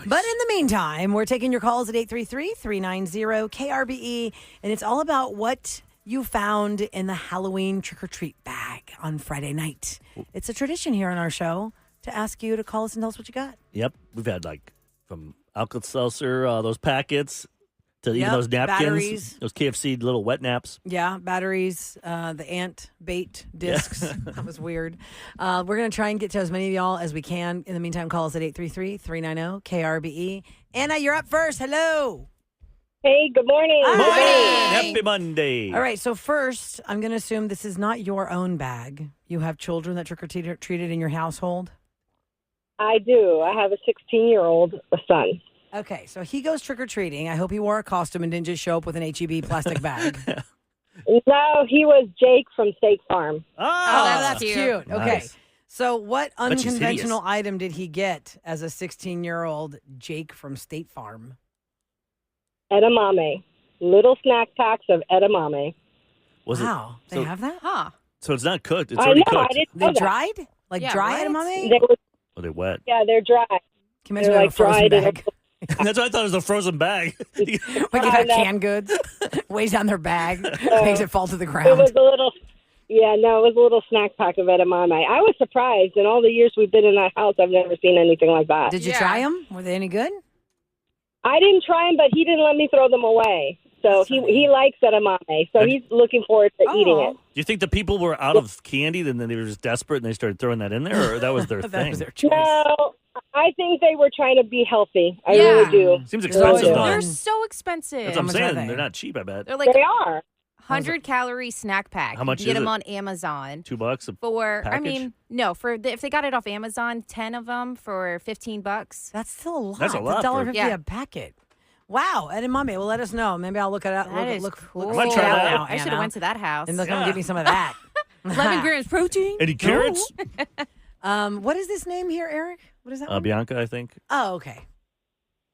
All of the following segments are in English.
But in the meantime, we're taking your calls at 833-390-KRBE, and it's all about what you found in the Halloween trick-or-treat bag on Friday night. It's a tradition here on our show to ask you to call us and tell us what you got. Yep. We've had from Alka-Seltzer, those packets, to even those napkins, batteries. those KFC little wet naps. Yeah, batteries, the ant bait discs. That was weird. We're going to try and get to as many of y'all as we can. In the meantime, call us at 833-390-KRBE. Anna, you're up first. Hello. Hey, good morning. Happy Monday. All right, so first, I'm going to assume this is not your own bag. You have children that trick-or-treated in your household? I do. I have a 16-year-old son. Okay, so he goes trick-or-treating. I hope he wore a costume and didn't just show up with an HEB plastic bag. No, he was Jake from State Farm. Oh, that's cute. Okay. Nice. So what Bet she's unconventional hideous. item did he get as a 16-year-old Jake from State Farm? Edamame. Little snack packs of edamame. Wow. They have that? Huh. So it's not cooked. It's I already know. cooked. I didn't They know that. dried? Like Yeah, dry right? edamame? They were, Oh, they're wet. yeah, they're dry. Can you imagine They're a like frozen dried in a bag? That's what I thought it was a frozen bag. Like you I have know. canned goods, weighs down their bag, makes it fall to the It ground. was a little, it was a little snack pack of edamame. I was surprised. In all the years we've been in that house, I've never seen anything like that. Did you Yeah. try them? Were they any good? I didn't try them, but he didn't let me throw them away. So he likes edamame. So he's looking forward to eating it. Do you think the people were out of candy and then they were just desperate and they started throwing that in there, or that was their That thing? was their choice. No, I think they were trying to be healthy. I Yeah. really do. Seems There's always expensive, though. one. They're so expensive. That's what I'm much are saying. they? They're not cheap, I bet. They're like They are. 100-calorie snack pack. How much You can get is them it? on Amazon. $2 a For, package? if they got it off Amazon, 10 of them for $15. That's still a lot. That's a lot It's $1.50 Yeah. a packet. Wow. edamame. Well, let us know. Maybe I'll look it up. That is look, cool. I might try that. Now, I should have Anna. went to that house. And they're going to Yeah. give me some of that. 11 grams protein. Any carrots? What is this name here, Eric? What is that one? Bianca, I think. Oh, okay.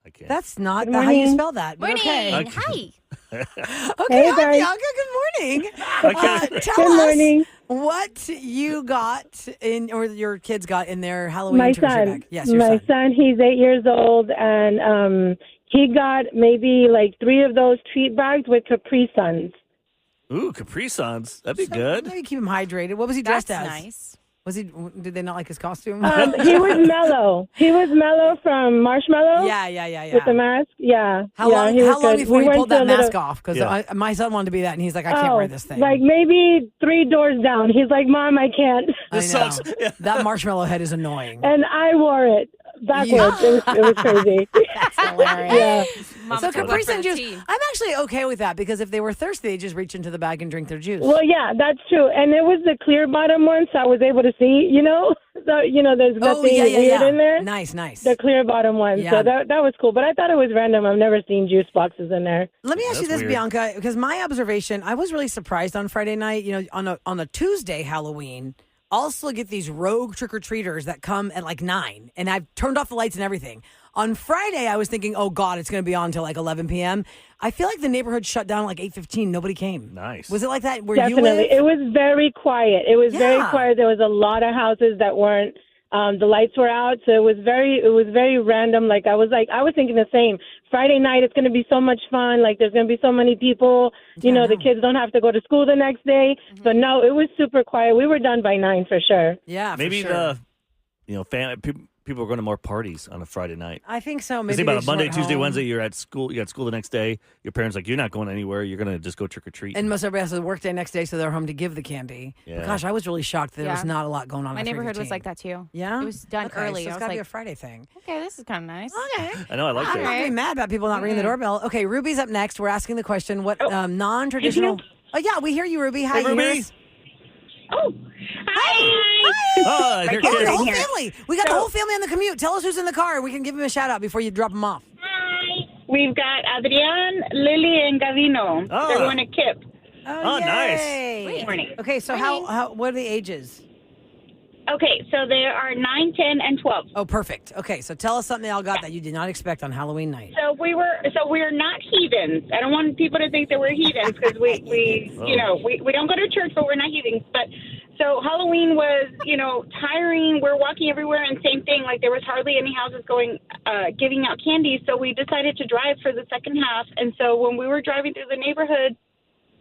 I can't. That's not Good how you morning. spell that. But Morning. okay. Okay. Hi. Okay, Hey, hi, guys. Bianca. Good morning. Okay. Tell Good us morning. what you got or your kids got in their Halloween My trick-or-treat son. bag. Yes, your My son. son, he's 8 years old, and he got maybe like 3 of those treat bags with Capri Suns. Ooh, Capri Suns. That'd be good. Maybe keep him hydrated. What was he dressed That's as? nice. Was he? Did they not like his costume? He was Mellow. He was Mellow from Marshmallow. yeah. With the mask. Yeah. How yeah, long? he was How long good. before We he went pulled to that a little- mask off? Because Yeah. my son wanted to be that, and he's like, I can't wear this thing. Like maybe 3 doors down. He's like, Mom, I can't. I This know. sucks. Yeah. That marshmallow head is annoying. And I wore it backwards. It was crazy. That's hilarious. Yeah. Mama So took Capri one for Sun the juice. team. I'm actually okay with that because if they were thirsty, they just reach into the bag and drink their juice. Well, yeah, that's true. And it was the clear bottom one, so I was able to see, So, there's nothing weird in there. Nice. The clear bottom one. Yeah. So that was cool. But I thought it was random. I've never seen juice boxes in there. Let me ask you That's this, weird. Bianca, because my observation, I was really surprised on Friday night. On a Tuesday Halloween, I'll still get these rogue trick or treaters that come at like 9, and I've turned off the lights and everything. On Friday, I was thinking, oh God, it's going to be on until like 11 p.m. I feel like the neighborhood shut down at like 8:15. Nobody came. Nice. Was it like that where Definitely. you live? It was very quiet. It was very Yeah. quiet. There was a lot of houses that weren't, the lights were out. So it was very random. I was thinking the same. Friday night, it's going to be so much fun. Like there's going to be so many people. The kids don't have to go to school the next day. But no, it was super quiet. We were done by 9 for sure. Yeah, Maybe for sure. people are going to more parties on a Friday night. I think so. Because Maybe think they about it, just Monday, weren't Tuesday, home. Wednesday, you're at school. You got school the next day. Your parents like, you're not going anywhere. You're going to just go trick or treat. And most everybody has a work day next day, so they're home to give the candy. Yeah. But gosh, I was really shocked that there was Yeah. not a lot going on. My at neighborhood was 3:15. like that too. Yeah, It was done Okay, early. So I it's was got to be like, a Friday thing. okay, this is kind of nice. Okay. I know. I like I'm not that. going to be mad about people not ringing the doorbell. Okay, Ruby's up next. We're asking the question: what non-traditional? Oh yeah, we hear you, Ruby. Hi, Hey, Ruby. you hear us? Oh, hi. Oh, here Oh, the kids. whole family. We got the whole family on the commute. Tell us who's in the car. We can give them a shout out before you drop them off. Hi. We've got Adrian, Lily, and Gavino. Oh. They're going to KIP. Oh, nice. yay. Good morning. Okay, so how what are the ages? Okay, so there are 9, 10, and 12. Oh, perfect. Okay, so tell us something y'all got that you did not expect on Halloween night. So we're not heathens. I don't want people to think that we're heathens because we don't go to church, but we're not heathens. But So Halloween was, tiring. We're walking everywhere, and same thing. Like there was hardly any houses giving out candy. So we decided to drive for the second half. And so when we were driving through the neighborhood,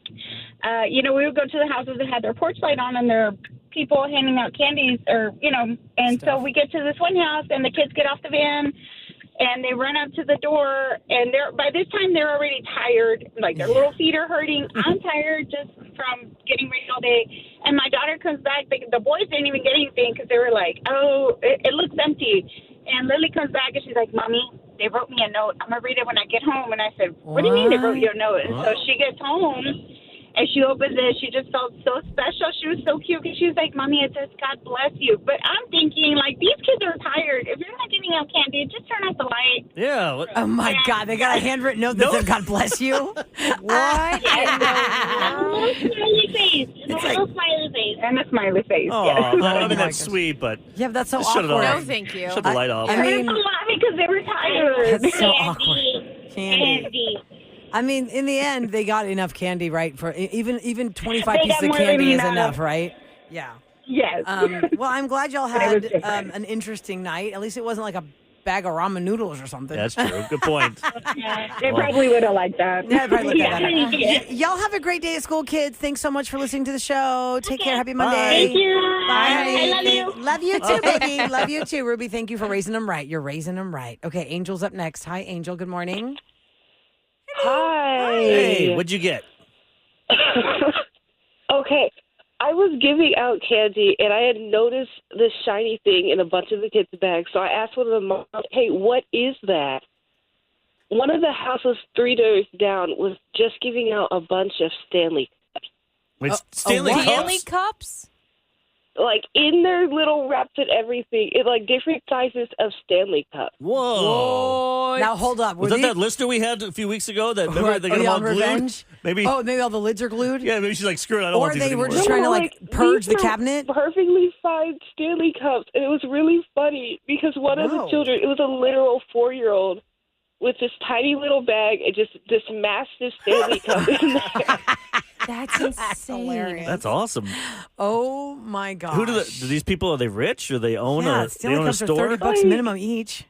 we would go to the houses that had their porch light on, and there are people handing out candies, and so we get to this one house, and the kids get off the van. And they run up to the door, and by this time they're already tired. Like their little feet are hurting. I'm tired just from getting ready all day. And my daughter comes back. The boys didn't even get anything because they were like, "Oh, it looks empty." And Lily comes back and she's like, "Mommy, they wrote me a note. I'm gonna read it when I get home." And I said, "What do you mean they wrote you a note?" And so she gets home. And she opens it. She just felt so special. She was so cute because she was like, "Mommy, it says God bless you." But I'm thinking, like, these kids are tired. If you're not giving out candy, just turn off the light. Yeah. Oh, my God. They got a handwritten note that said, God bless you? What? A little smiley face. Smiley face. And a smiley face. Oh, yes. That's sweet, but Yeah, but that's so just shut it awkward. off. No, thank you. Shut the light off. I mean, because they were tired. that's so awkward. Candy. I mean, in the end, they got enough candy, right? For even 25 They pieces got of more candy than is enough, enough. right? Yeah. Yes. Well, I'm glad y'all But it was had different. an interesting night. At least it wasn't like a bag of ramen noodles or something. That's true. Good point. They probably would have liked that. Yeah, I'd probably look at that. Yeah. Y'all have a great day at school, kids. Thanks so much for listening to the show. Take care. Happy Monday. Thank you. Bye, I honey. love you. Love you too, baby. Love you too, Ruby. Thank you for raising them right. You're raising them right. Okay, Angel's up next. Hi, Angel. Good morning. Hi. Hey, what'd you get? Okay. I was giving out candy, and I had noticed this shiny thing in a bunch of the kids' bags. So I asked one of the moms, "Hey, what is that?" One of the houses 3 doors down was just giving out a bunch of Stanley cups. Wait, Stanley what? Cups? Stanley cups? Like, in their little wraps and everything, in, like, different sizes of Stanley cups. Whoa. Now, hold up. Was Were that that lister we had a few weeks ago? That remember they got oh, them yeah, all on glued? Revenge? Maybe. Oh, maybe all the lids are glued? Yeah, maybe she's like, screw it. I don't Or want these they were anymore. just trying to, like, purge these the were cabinet? Perfectly fine Stanley cups, and it was really funny because one of the Whoa. children, it was a literal 4-year-old with this tiny little bag and just this massive Stanley cup in there. That's insane. hilarious. That's awesome. Oh, my gosh. Who do these people? Are they rich or they own yeah, a? They Stanley own a Cups are store. $30 minimum each.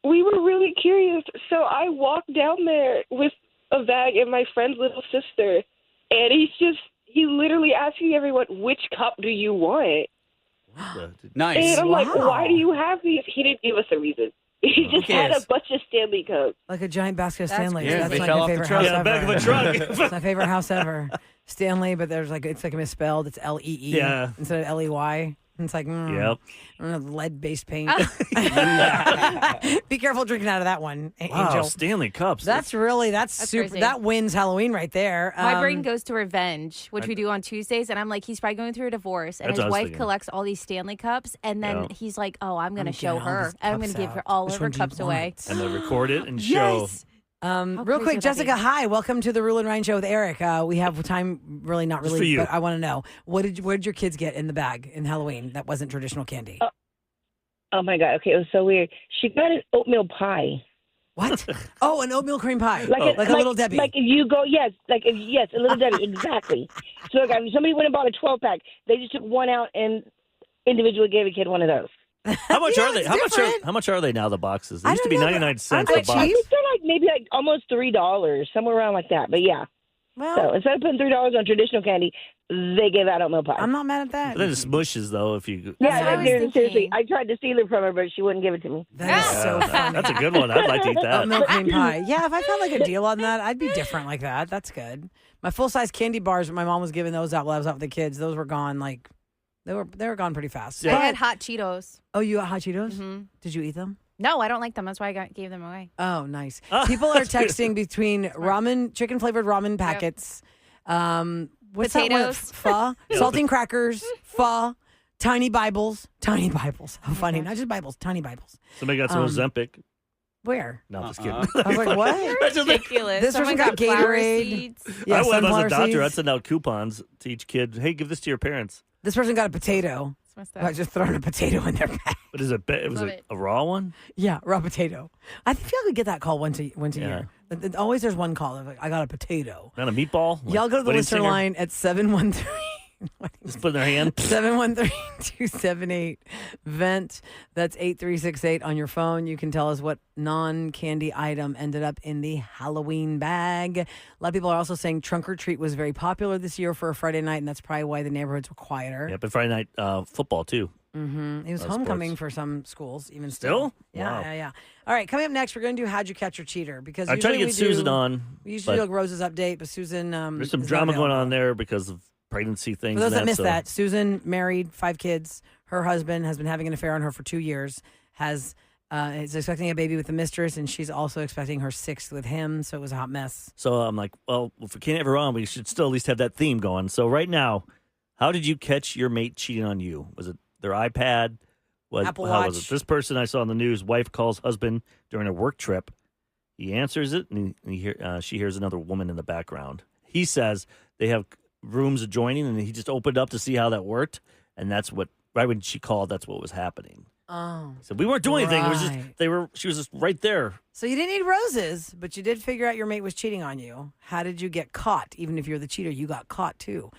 We were really curious, so I walked down there with a bag and my friend's little sister, and he literally asking everyone, "Which cup do you want?" Nice. And I'm like, Wow. "Why do you have these?" He didn't give us a reason. He just had a cares? bunch of Stanley cups. Like a giant basket of That's Stanleys. Yeah, That's they like fell my off the favorite truck. house Yeah, ever. back of a truck. It's my favorite house ever. Stanley, but there's like it's like misspelled. It's Lee Yeah. instead of Ley. It's like Yep. lead-based paint. Be careful drinking out of that one, Wow, Angel. Stanley Cups. That's super. crazy. That wins Halloween right there. My brain goes to revenge, which we do on Tuesdays, and I'm like, he's probably going through a divorce, and That's his what I was wife thinking. collects all these Stanley cups, and then Yeah. he's like, "Oh, I'm going to gonna show get all her. these I'm going to cups give her out. all Which of her one do you cups away." and they record it and show. Yes. How Real crazy quick, would that Jessica, be? hi. Welcome to the Roula and Ryan show with Eric. We have time, really not Just really, for you. but I want to know what did your kids get in the bag in Halloween that wasn't traditional candy? Oh my God. Okay, it was so weird. She got an oatmeal pie. What? Oh, an oatmeal cream pie, Like like a little Debbie. Like if you go, yes, a little Debbie, exactly. So like, if somebody went and bought a 12-pack, they just took one out and individually gave a kid one of those. How much Yeah, are they? it's How much different. How much are they now? The boxes. They I used to don't be know, 99 but cents aren't a they box. cheap? They're like maybe like almost $3, somewhere around like that. But yeah. well, So instead of putting $3 on traditional candy, they give out oatmeal pie. I'm not mad at that. But then it smushes though if you. yeah, That's what I was seriously. thinking. I tried to steal it from her, but she wouldn't give it to me. That is so funny. That's a good one. I'd like to eat that. Oatmeal cream pie. Yeah, if I found like a deal on that, I'd be different like that. That's good. My full size candy bars, my mom was giving those out while I was out with the kids. Those were gone like they were gone pretty fast. I Yeah. had hot Cheetos. Oh, you got hot Cheetos? hmm Did you eat them? No, I don't like them. That's why I gave them away. Oh, nice. People are texting between ramen, chicken flavored ramen packets. What's that one? Potatoes. Pho, saltine crackers, pho, tiny Bibles. Tiny Bibles. How funny. Not just Bibles, tiny Bibles. Somebody got some Ozempic. Where? No, I'm just Uh-uh. kidding. I was like, what? That's just like- Ridiculous. This Someone person got flour Gatorade. seeds. Yeah, I would, as sunflower a doctor, seeds. I'd send out coupons to each kid. Hey, give this to your parents. This person got a potato. It's messed up. I just thrown a potato in their bag. What is it? Was Love it it. a raw one? Yeah, raw potato. I feel like we get that call once a Yeah. year. Always there's one call of like, I got a potato. Not a meatball? Like Y'all go to the wedding listener singer? line at 713. Just put in their hand. 713-278-VENT. That's 8368 on your phone. You can tell us what non-candy item ended up in the Halloween bag. A lot of people are also saying trunk or treat was very popular this year for a Friday night, and that's probably why the neighborhoods were quieter. Yeah, but Friday night football, too. Mm-hmm. It was homecoming for some schools, even Still? Yeah, Wow. yeah. All right, coming up next, we're going to do How'd You Catch Your Cheater? Because I tried to get Susan on. We usually do Rose's update, but Susan There's some is drama not going available. on there because of pregnancy things. For those that and missed so- that, Susan married 5 kids. Her husband has been having an affair on her for 2 years. Is expecting a baby with the mistress, and she's also expecting her 6th with him. So it was a hot mess. So I'm like, well, if we can't have her on, we should still at least have that theme going. So right now, how did you catch your mate cheating on you? Was it their iPad? Apple How Watch. was it? This person I saw on the news, wife calls husband during a work trip. He answers it, and she hears another woman in the background. He says they have rooms adjoining, and he just opened up to see how that worked. And that's what, right when she called, that's what was happening. Oh. So we weren't doing anything. It was just, Right. she was just right there. So you didn't need roses, but you did figure out your mate was cheating on you. How did you get caught? Even if you're the cheater, you got caught too.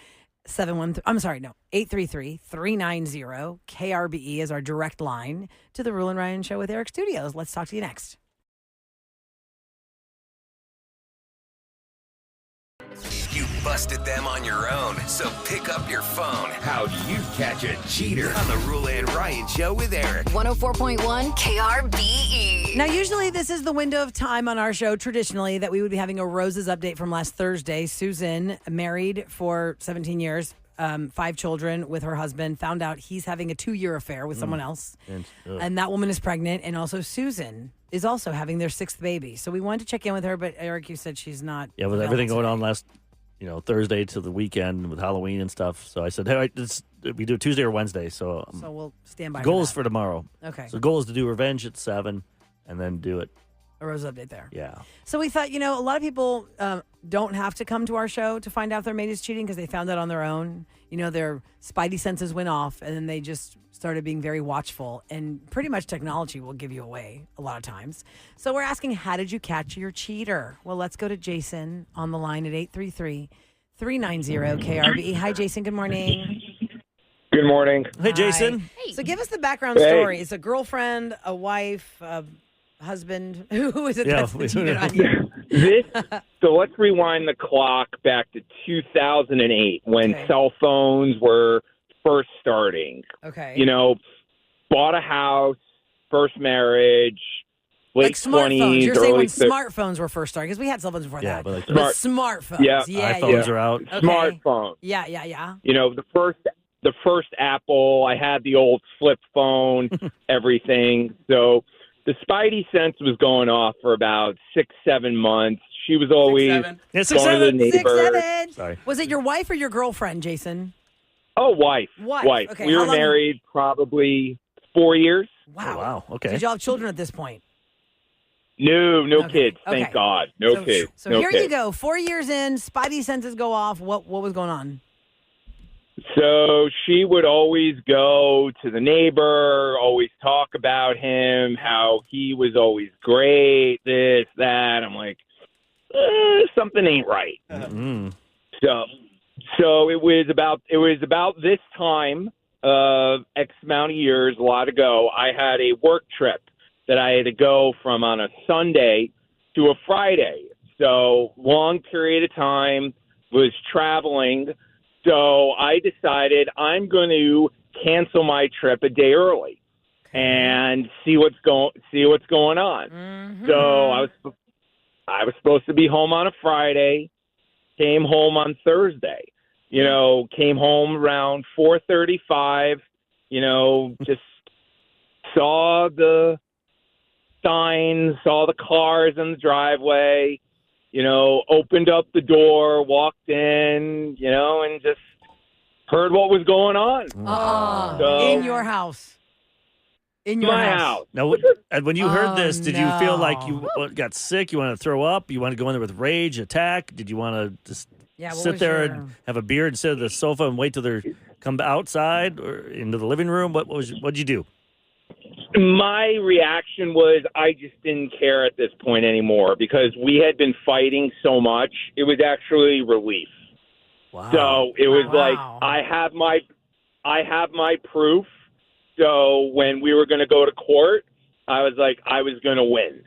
833-390-KRBE is our direct line to the Roula and Ryan Show with Eric Studios. Let's talk to you next. You busted them on your own, so pick up your phone. How do you catch a cheater? On the Roula and Ryan Show with Eric. 104.1 KRBE. Now, usually this is the window of time on our show, traditionally, that we would be having a Roses update from last Thursday. Susan, married for 17 years, 5 children with her husband, found out he's having a 2-year affair with someone else. And that woman is pregnant. And also Susan is also having their 6th baby. So we wanted to check in with her, but Eric, you said she's not. Yeah, with everything going on last, Thursday to the weekend with Halloween and stuff. So I said, hey, we do it Tuesday or Wednesday. So, So we'll stand by. the goal for is that. for tomorrow. Okay. So the goal is to do Revenge at 7 and then do it. A Rose update there. Yeah. So we thought, a lot of people don't have to come to our show to find out their mate is cheating because they found out on their own. Their spidey senses went off and then they just started being very watchful. And pretty much technology will give you away a lot of times. So we're asking, how did you catch your cheater? Well, let's go to Jason on the line at 833-390-KRBE. Hi, Jason. Good morning. Good morning. Hey, Jason. So give us the background story. It's a girlfriend, a wife, a husband. Who is it that's cheated on you? So let's rewind the clock back to 2008 when cell phones were first starting. Okay. Bought a house, first marriage, late like smartphones. 20s, You're saying when early smartphones were first starting, because we had cell phones before that. But But smartphones. Yeah. iPhones are out. Okay. Smartphone. Yeah. The first Apple, I had the old flip phone, everything. So the spidey sense was going off for about 6-7 months. She was always going to the neighbor. 6-7. Sorry. Was it your wife or your girlfriend, Jason? Oh, wife. Wife. Okay, We how were long- married probably 4 years. Wow. Oh, wow. Okay. Did y'all have children at this point? No kids. Okay. Thank God. No kids. So no here kids. you go. 4 years in, spidey senses go off. What was going on? So she would always go to the neighbor, always talk about him, how he was always great, this, that. I'm like, something ain't right. So it was about this time, X amount of years, a lot ago. I had a work trip that I had to go from on a Sunday to a Friday. So long period of time, was traveling. So I decided I'm going to cancel my trip a day early and see what's going on. Mm-hmm. So I was supposed to be home on a Friday, came home on Thursday. Came home around 4:35. Just saw the signs, saw the cars in the driveway. Opened up the door, walked in, and just heard what was going on. In your house. In your My house. Now, when you heard this, did you feel like you got sick? You want to throw up? You want to go in there with rage, attack? Did you want to just sit there and have a beer and sit at the sofa and wait till they come outside or into the living room? What'd you do? My reaction was I just didn't care at this point anymore because we had been fighting so much. It was actually relief. Wow. So it was like Wow. I have my proof. So when we were going to go to court, I was like I was going to win.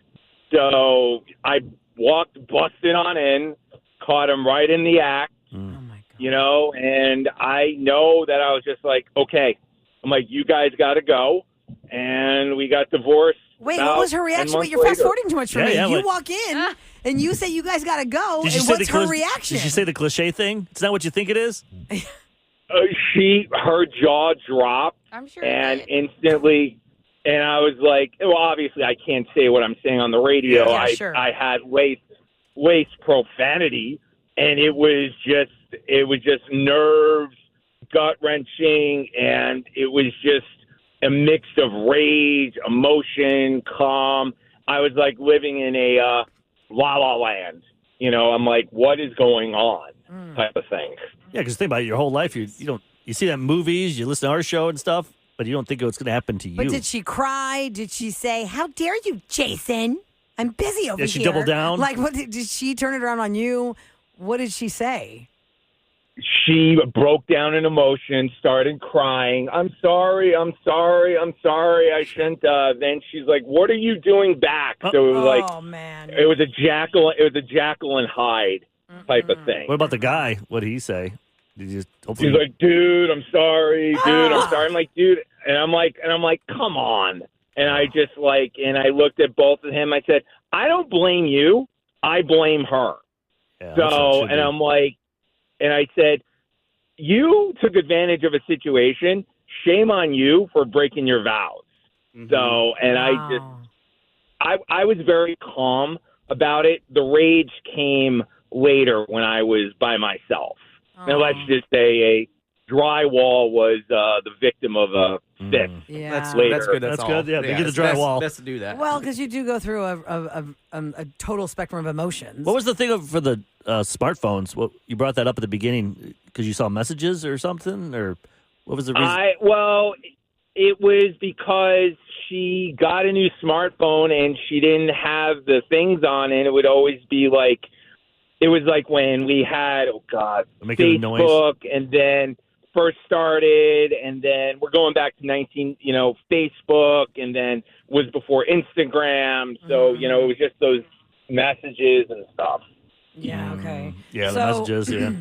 So I busted on in, caught him right in the act. Oh my God. You know, and I know that I was just like, okay. I'm like, you guys got to go, and we got divorced. Wait, what was her reaction? Wait, you're fast forwarding too much for me. You walk in and you say you guys got to go, and what's her reaction? Did she say the cliche thing? It's not what you think it is? Her jaw dropped. I'm sure. And instantly, and I was like, well, obviously I can't say what I'm saying on the radio. Yeah, sure. I had waste profanity, and it was just nerves, gut wrenching, and it was just a mix of rage, emotion, calm. I was like living in a la la land. You know, I'm like, what is going on? Type of thing. Yeah, because think about it, your whole life, you see that in movies, you listen to our show and stuff, but you don't think it's going to happen to you. But did she cry? Did she say, "How dare you, Jason? I'm busy over here"? Did she double down? Like, what did she turn it around on you? What did she say? She broke down in emotion, started crying. I'm sorry. I shouldn't. Then she's like, "What are you doing back?" So it was like, man, it was a Jekyll and Hyde type of thing. What about the guy? What did he say? Did you hopefully... He's like, "Dude, I'm sorry. Dude, I'm sorry." I'm like, "Dude," and I'm like, "Come on." And I just and I looked at both of them. I said, "I don't blame you. I blame her." Yeah, So, and I'm like. And I said, you took advantage of a situation. Shame on you for breaking your vows. Mm-hmm. So, and I was very calm about it. The rage came later when I was by myself. And let's just say a drywall was the victim of a fit. Yeah. That's good. That's good. Yeah, get the drywall. Best to do that. Well, because you do go through a total spectrum of emotions. What was the thing for the smartphones? What you brought that up at the beginning because you saw messages or something, or what was the reason? It was because she got a new smartphone and she didn't have the things on, and it would always be like, it was like when we had Facebook, and then first started, and then we're going back to Facebook, and then was before Instagram. So it was just those messages and stuff. Yeah. Okay. Yeah, so, the messages. Yeah,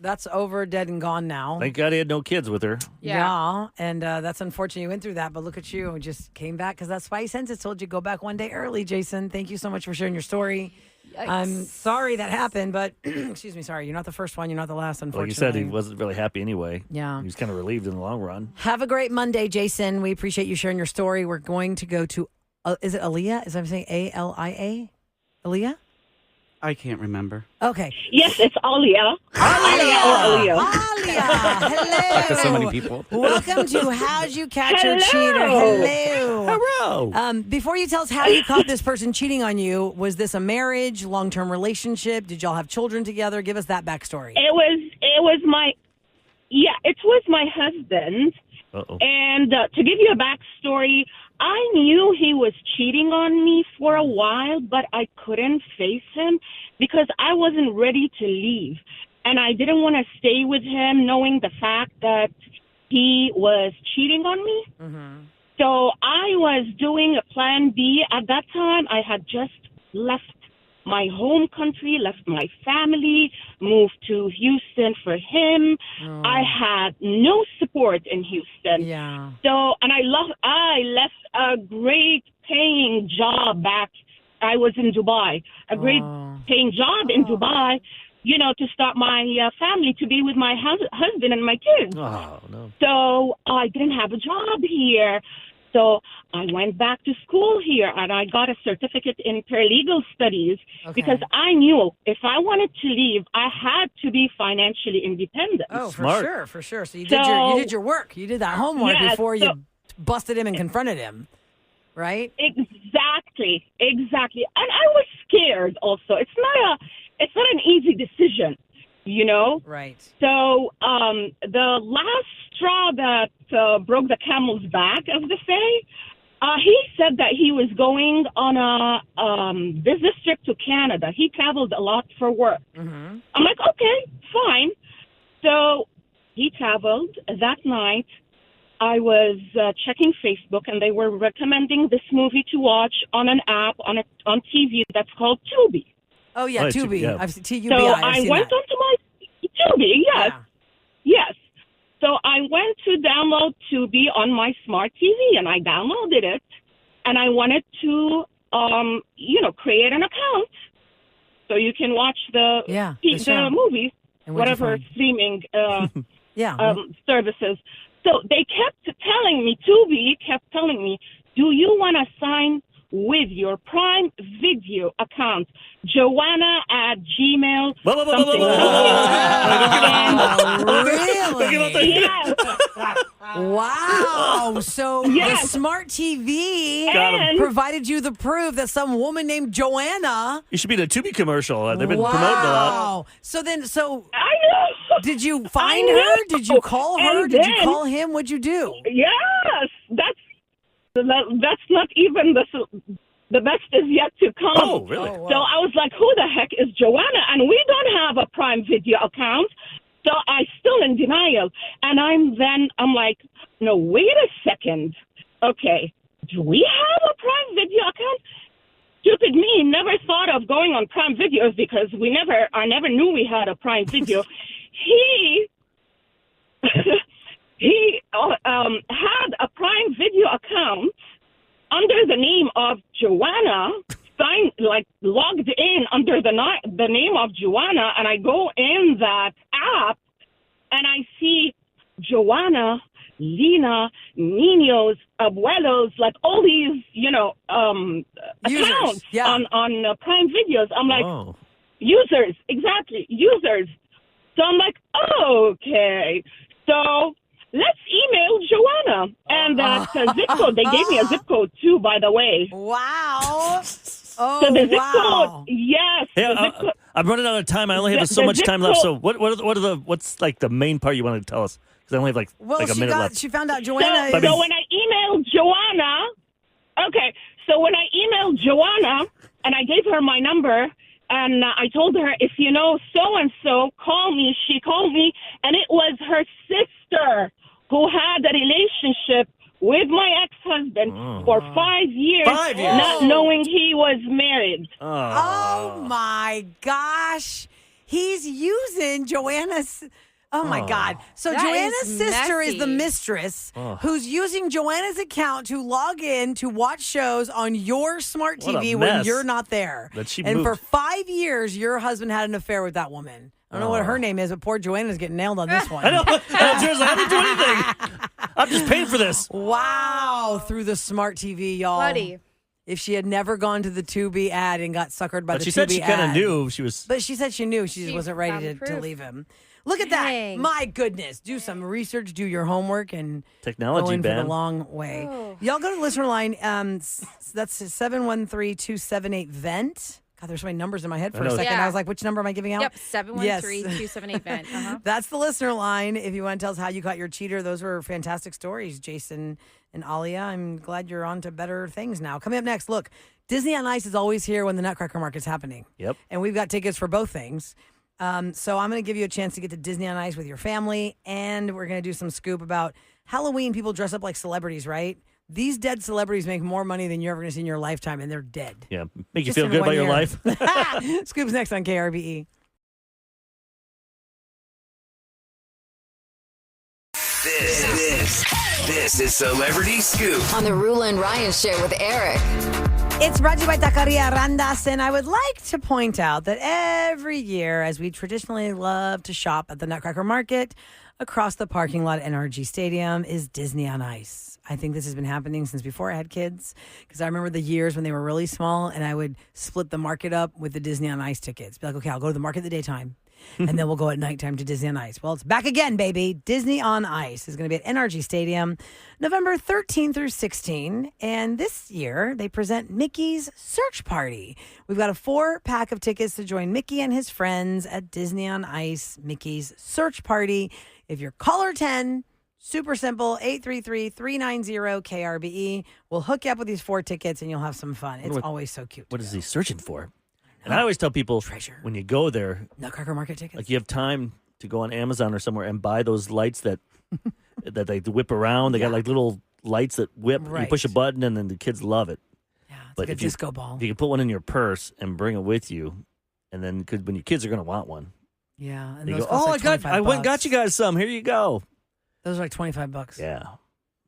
that's over, dead and gone now. Thank God he had no kids with her. Yeah, and that's unfortunate you went through that. But look at you, just came back because that's why Senses told you go back one day early. Jason, thank you so much for sharing your story. Yikes. I'm sorry that happened, but excuse me, sorry. You're not the first one. You're not the last, unfortunately. Like you said, he wasn't really happy anyway. Yeah. He was kind of relieved in the long run. Have a great Monday, Jason. We appreciate you sharing your story. We're going to go to, is it Aaliyah? Is that what I'm saying? A-L-I-A? Aaliyah? I can't remember. Okay. Yes, it's Alia. Alia. Hello. Like to so many people. Welcome to How'd You Catch Your Cheater? Hello. Hello. Before you tell us how you caught this person cheating on you, was this a marriage, long-term relationship? Did y'all have children together? Give us that backstory. It was my husband. Uh-oh. And to give you a backstory, I knew he was cheating on me for a while, but I couldn't face him because I wasn't ready to leave. And I didn't want to stay with him knowing the fact that he was cheating on me. Mm-hmm. So I was doing a plan B. At that time, I had just left my home country, left my family, moved to Houston for him. Oh. I had no support in Houston. Yeah. So, and I left a great paying job back. I was in Dubai, a great paying job in Dubai, to start my family, to be with my husband and my kids. Oh, no. So I didn't have a job here. So I went back to school here and I got a certificate in paralegal studies because I knew if I wanted to leave, I had to be financially independent. Oh, Smart. for sure. So you did your work. You did that homework before you busted him and confronted him, right? Exactly. And I was scared also. It's not an easy decision, Right. So the last straw that broke the camel's back, as they say, he said that he was going on a business trip to Canada. He traveled a lot for work. Mm-hmm. I'm like, okay, fine. So he traveled that night. I was checking Facebook, and they were recommending this movie to watch on an app on TV that's called Tubi. Oh, yeah, Oh, Tubi. yeah. I've seen Tubi. So I've I seen went that. onto my Tubi, yes, Yeah. yes. So I went to download Tubi on my smart TV, and I downloaded it, and I wanted to, create an account so you can watch the show. movies, And what'd you whatever find? streaming Yeah. services. So they kept telling me, Tubi kept telling me, do you want to sign with your Prime Video account, Joanna@gmail. Really? Yes. Wow. So Yes. the smart TV Got 'em. provided you the proof that some woman named Joanna. You should be in a Tubi commercial. They've been Wow. promoting a lot. So I know. did you find I her? know. Did you call her? And Did you then- call him? What'd you do? Yes, that's not even the best is yet to come. Oh, really? Oh, wow. So I was like, who the heck is Joanna? And we don't have a Prime Video account. So I still in denial. And I'm like, no, wait a second. Okay, do we have a Prime Video account? Stupid me never thought of going on Prime Videos because I never knew we had a Prime Video. He had a Prime Video account under the name of Joanna, logged in under the name of Joanna, and I go in that app, and I see Joanna, Lina, Niños, Abuelos, like all these, accounts on Prime Videos. I'm like, Oh. users, exactly, users. So I'm like, okay, so let's email Joanna. And that zip code, they gave me a zip code too, by the way. Wow. Oh, So the zip wow. code, yes. Hey, the zip code, I'm running out of time. I only have The- so the much zip time left. So code- what's like the main part you wanted to tell us? Because I only have like a minute left. She found out Joanna so, is. so when I emailed Joanna, so when I emailed Joanna and I gave her my number and I told her, if you know so-and-so, call me. She called me, and it was her sister who had a relationship with my ex-husband for 5 years, 5 years. not knowing he was married. Oh my gosh. He's using Joanna's. Oh my God. So That Joanna's is sister is the messy. mistress who's using Joanna's account to log in to watch shows on your smart What a TV when mess. you're not there. That she and for moved. 5 years, your husband had an affair with that woman. I don't know what her name is, but poor Joanna's getting nailed on this one. I know. Seriously, I didn't do anything. I'm just paying for this. Wow. Through the smart TV, y'all. Buddy. If she had never gone to the Tubi ad and got suckered by But the she Tubi said she kind of ad. knew she was. But she said she knew. She just She wasn't ready found to proof. leave him. Look at Dang. that. My goodness. Do some research, do your homework, and Technology, go in for the Ben. long way. Oh. Y'all go to the listener line. That's 713-278-VENT. God, there's so many numbers in my head for I a know. second. Yeah. I was like, which number am I giving out? Yep, 713-278-VENT. Uh-huh. That's the listener line. If you want to tell us how you caught your cheater, those were fantastic stories, Jason and Alia. I'm glad you're on to better things now. Coming up next, look, Disney on Ice is always here when the Nutcracker Market's happening. Yep. And we've got tickets for both things. So I'm going to give you a chance to get to Disney on Ice with your family, and we're going to do some scoop about Halloween. People dress up like celebrities, right? These dead celebrities make more money than you're ever going to see in your lifetime, and they're dead. Yeah. Make you Just feel in good 1 about your year. life. Scoop's next on KRBE. This is Celebrity Scoop. On the Roula and Ryan Show with Eric. It's brought to you by Taqueria Randas, and I would like to point out that every year, as we traditionally love to shop at the Nutcracker Market, across the parking lot at NRG Stadium is Disney on Ice. I think this has been happening since before I had kids, because I remember the years when they were really small, and I would split the market up with the Disney on Ice tickets. Be like, okay, I'll go to the market in the daytime, and then we'll go at nighttime to Disney on Ice. Well, it's back again, baby. Disney on Ice is going to be at NRG Stadium November 13 through 16. And this year, they present Mickey's Search Party. We've got a 4-pack of tickets to join Mickey and his friends at Disney on Ice, Mickey's Search Party. If you're caller 10, super simple, 833-390-KRBE. We'll hook you up with these 4 tickets, and you'll have some fun. It's always so cute. What is he searching for? And I always tell people, Treasure. when you go there, Nutcracker Market tickets. like you have time to go on Amazon or somewhere and buy those lights that they whip around. They got like little lights that whip. You push a button and then the kids love it. Yeah, it's but like a if disco ball. If you can put one in your purse and bring it with you, and then cause when your kids are going to want one. Yeah. And They those go, cost like I went and got $25. you guys some. Here you go. Those are like $25. Yeah.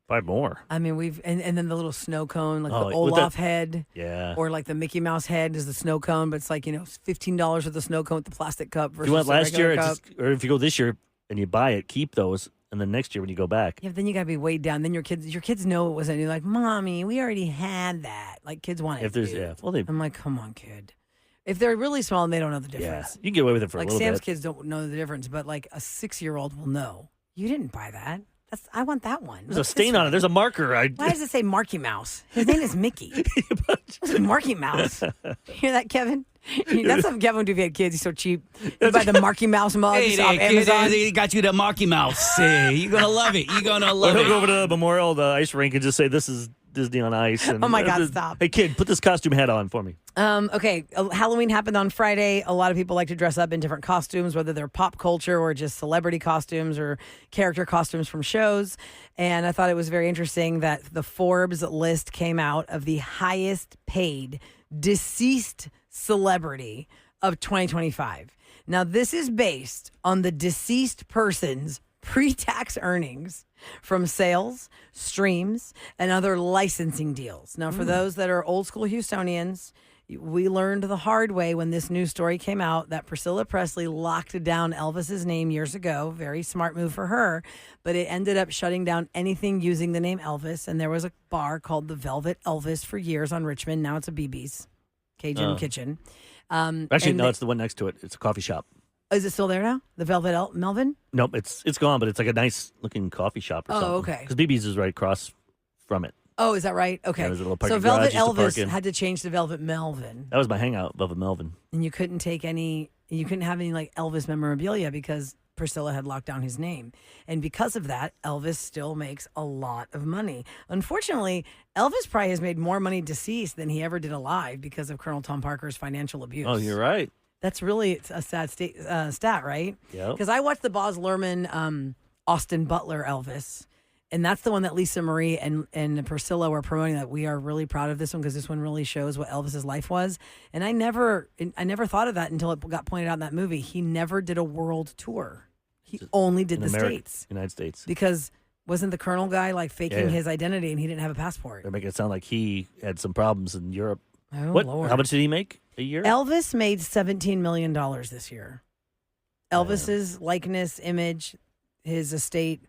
Buy more. I mean, and then the little snow cone, like the with Olaf head. Yeah. Or like the Mickey Mouse head is the snow cone, but it's like, $15 for the snow cone with the plastic cup versus If you went the last year, regular cup. or if you go this year and you buy it, keep those. And then next year when you go back. Yeah, but then you got to be weighed down. Then your kids know it wasn't. You're like, Mommy, we already had that. Like kids want it. If there's, I'm like, come on, kid. If they're really small and they don't know the difference. You can get away with it for like a little Sam's bit. kids don't know the difference, but like a 6-year-old will know. You didn't buy that. I want that one. There's a stain on it. There's a marker. Why does it say Marky Mouse? His name is Mickey. It's Marky Mouse. You hear that, Kevin? That's what Kevin would do if he had kids. He's so cheap. You buy the Marky Mouse mug Hey, off Amazon. They got you the Marky Mouse. Hey, you're going to love it. You're going to Or love he'll it. go over to the Memorial, the ice rink, and just say, "This is Disney on Ice." And Oh my God, stop. Hey, kid, put this costume hat on for me. Okay, Halloween happened on Friday. A lot of people like to dress up in different costumes, whether they're pop culture or just celebrity costumes or character costumes from shows. And I thought it was very interesting that the Forbes list came out of the highest paid deceased celebrity of 2025. Now, this is based on the deceased person's pre-tax earnings from sales, streams, and other licensing deals. Now, for those that are old school Houstonians, we learned the hard way when this news story came out that Priscilla Presley locked down Elvis's name years ago. Very smart move for her, but it ended up shutting down anything using the name Elvis. And there was a bar called the Velvet Elvis for years on Richmond. Now it's a BB's, Cajun Kitchen. Actually, no, it's the one next to it. It's a coffee shop. Is it still there now? The Velvet Melvin? Nope, it's gone, but it's like a nice looking coffee shop or something. Okay. Because BB's is right across from it. Oh, is that right? Okay. Yeah, there's a little So parking Velvet garage used to park Elvis in. had to change to Velvet Melvin. That was my hangout, Velvet Melvin. And you couldn't have any like Elvis memorabilia because Priscilla had locked down his name. And because of that, Elvis still makes a lot of money. Unfortunately, Elvis probably has made more money deceased than he ever did alive because of Colonel Tom Parker's financial abuse. Oh, you're right. That's really a sad stat, right? Yep. Because I watched the Boz Luhrmann, Austin Butler Elvis. And that's the one that Lisa Marie and Priscilla were promoting, that we are really proud of this one because this one really shows what Elvis's life was. And I never thought of that until it got pointed out in that movie. He never did a world tour. He only did the States. United States. Because wasn't the Colonel guy like faking Yeah. his identity and he didn't have a passport? They're making it sound like he had some problems in Europe. Oh, what? Lord. How much did he make a year? Elvis made $17 million this year. Elvis's likeness, image, his estate,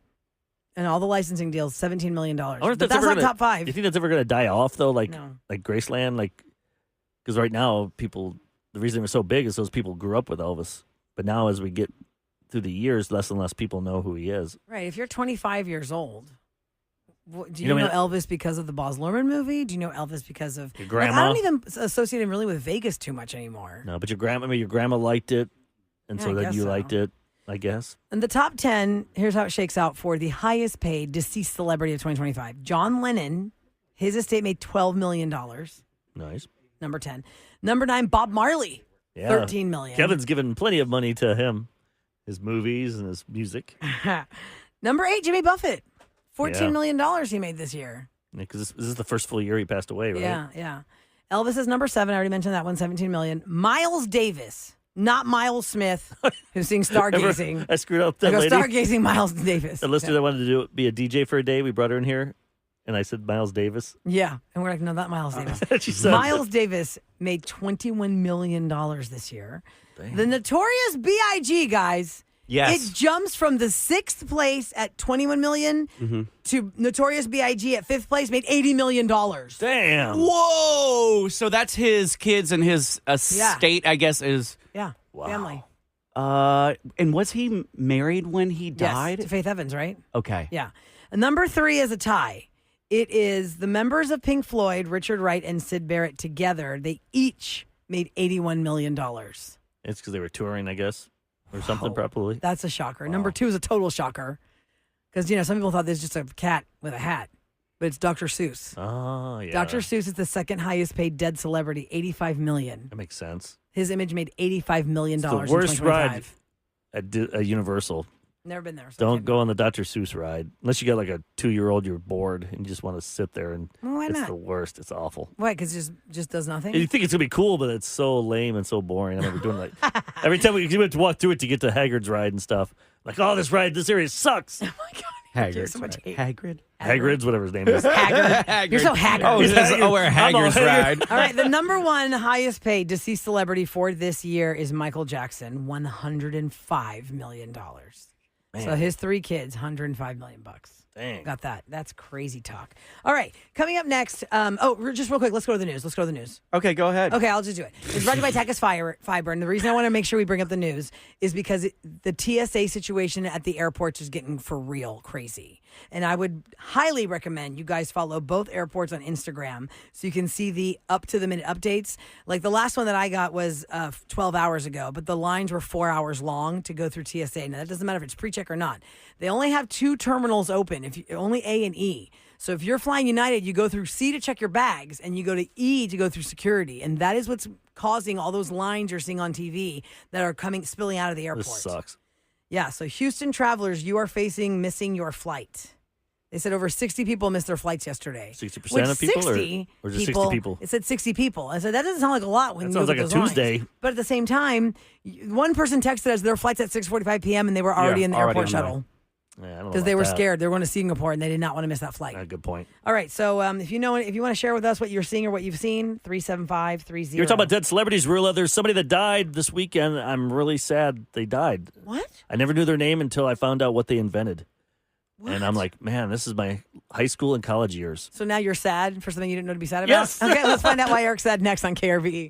and all the licensing deals, $17 million. I wonder if But that's ever not gonna- top five. You think that's ever going to die off though? Like No. Graceland, because right now the reason they're so big is those people grew up with Elvis. But now as we get through the years, less and less people know who he is. Right. If you're 25 years old, do you You know, know, I mean- Elvis because of the Boz Luhrmann movie? Do you know Elvis because of Your Like, grandma? I don't even associate him really with Vegas too much anymore. No, but your grandma liked it, and Yeah, so I then guess you so. liked it, I guess. In the top 10, here's how it shakes out for the highest paid deceased celebrity of 2025. John Lennon, his estate made $12 million. Nice. Number 10. Number 9, Bob Marley, Yeah. $13 million. Kevin's given plenty of money to him, his movies and his music. Number 8, Jimmy Buffett, $14 Yeah. million he made this year. Because this is the first full year he passed away, right? Yeah. Elvis is number 7. I already mentioned that one, $17 million. Miles Davis, not Miles Smith, who sings Stargazing. Remember, I screwed up I that go, lady. Stargazing Miles Davis. The listener that wanted to be a DJ for a day, we brought her in here, and I said Miles Davis. Yeah. And we're like, no, not Miles Davis. She said, Miles Davis made $21 million this year. The Notorious B.I.G., guys. Yes. It jumps from the 6th place at $21 million to Notorious B.I.G. at 5th place, made $80 million. Damn. Whoa! So that's his kids and his estate, I guess, is. Yeah. Family. And was he married when he died? Yes, to Faith Evans, right? Okay. Yeah. And number 3 is a tie. It is the members of Pink Floyd, Richard Wright and Syd Barrett together. They each made $81 million. It's because they were touring, I guess, or something, probably. That's a shocker. Number 2 is a total shocker. Because, some people thought this was just a cat with a hat. But it's Dr. Seuss. Oh, yeah. Dr. Seuss is the second highest paid dead celebrity, $85 million. That makes sense. His image made $85 million It's in the worst 2025. ride at Universal. Never been there. So Don't go on the Dr. Seuss ride unless you got like a 2-year-old. You're bored and you just want to sit there and Well, why it's not? the worst. It's awful. Why? Because it just does nothing. You think it's gonna be cool, but it's so lame and so boring. I remember doing like every time we have to walk through it to get to Hagrid's ride and stuff. Like, oh, this area sucks. Oh my god, Hagrid. so much hate. Hagrid's, whatever his name is. Haggard. You're so haggard. Oh, we're Hagrid's ride. All right, the number one highest paid deceased celebrity for this year is Michael Jackson, $105 million. So his 3 kids, $105 million. Dang. Got that. That's crazy talk. All right, coming up next. Just real quick, let's go to the news. Okay, go ahead. Okay, I'll just do it. It's brought to you by Takis Fiber. And the reason I want to make sure we bring up the news is because the TSA situation at the airports is getting for real crazy. And I would highly recommend you guys follow both airports on Instagram so you can see the up-to-the-minute updates. Like the last one that I got was 12 hours ago, but the lines were 4 hours long to go through TSA. Now, that doesn't matter if it's pre-check or not. They only have 2 terminals open, only A and E. So if you're flying United, you go through C to check your bags, and you go to E to go through security. And that is what's causing all those lines you're seeing on TV that are spilling out of the airport. This sucks. Yeah, so Houston travelers, you are facing missing your flight. They said over 60 people missed their flights yesterday. 60% of people, or just 60 people? It said 60 people. I said that doesn't sound like a lot when That you sounds look like at a those Tuesday. lines. But at the same time, one person texted us their flight's at 6:45 p.m. and they were already in the airport shuttle Yeah, I don't know because they about were that. scared. They were going to Singapore and they did not want to miss that flight. Good point. All right, so if you want to share with us what you're seeing or what you've seen, 37530. You're talking about dead celebrities, Roula. There's somebody that died this weekend. I'm really sad they died. What? I never knew their name until I found out what they invented. What? And I'm like, man, this is my high school and college years. So now you're sad for something you didn't know to be sad about? Yes. Okay, let's find out why Eric's sad next on KRVE.